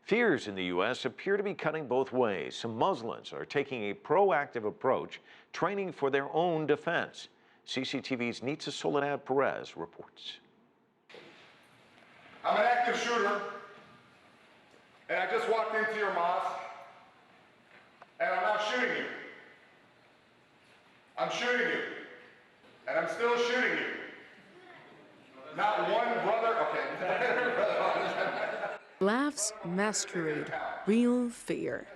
Fears in the U.S. appear to be cutting both ways. Some Muslims are taking a proactive approach, training for their own defense. CCTV's Nitza Soledad Perez reports. I'm an active shooter, and I just walked into your mosque, and I'm not shooting you. I'm shooting you, and I'm still shooting you. Not one brother, okay. Laughs masquerade real fear.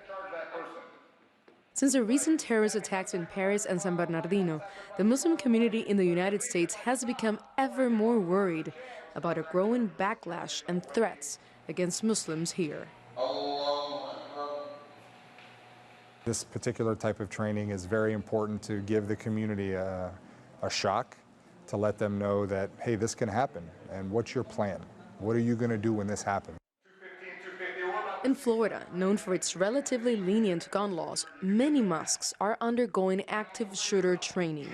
Since the recent terrorist attacks in Paris and San Bernardino, the Muslim community in the United States has become ever more worried about a growing backlash and threats against Muslims here. This particular type of training is very important to give the community a shock, to let them know that, hey, this can happen, and what's your plan? What are you going to do when this happens? In Florida, known for its relatively lenient gun laws, many mosques are undergoing active shooter training.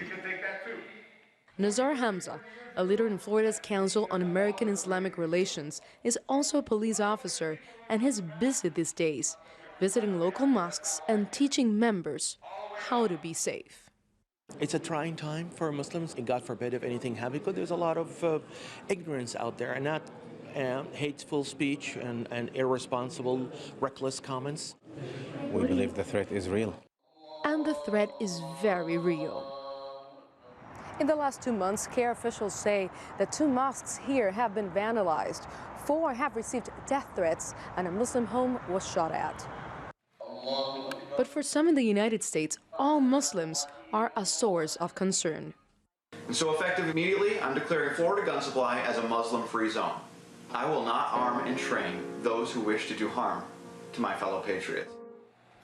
Nazar Hamza, a leader in Florida's Council on American Islamic Relations, is also a police officer and is busy these days, visiting local mosques and teaching members how to be safe. It's a trying time for Muslims, and God forbid if anything happens, because there's a lot of ignorance out there, and not hateful speech and irresponsible, reckless comments. We believe the threat is real. And the threat is very real. In the last 2 months, care officials say that 2 mosques here have been vandalized, 4 have received death threats, and a Muslim home was shot at. But for some in the United States, all Muslims are a source of concern. And so effective immediately, I'm declaring Florida gun supply as a Muslim-free zone. I will not arm and train those who wish to do harm to my fellow patriots.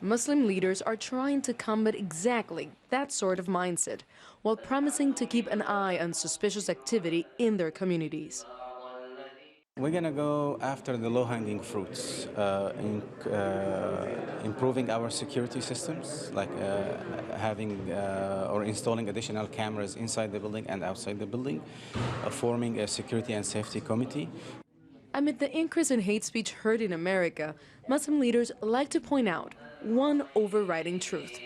Muslim leaders are trying to combat exactly that sort of mindset, while promising to keep an eye on suspicious activity in their communities. We're going to go after the low-hanging fruits, improving our security systems, like having or installing additional cameras inside the building and outside the building, forming a security and safety committee. Amid the increase in hate speech heard in America, Muslim leaders like to point out one overriding truth: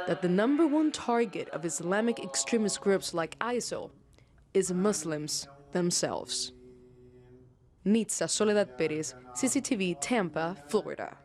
that the #1 target of Islamic extremist groups like ISIL is Muslims themselves. Nitza, Soledad, Perez, CCTV, Tampa, Florida.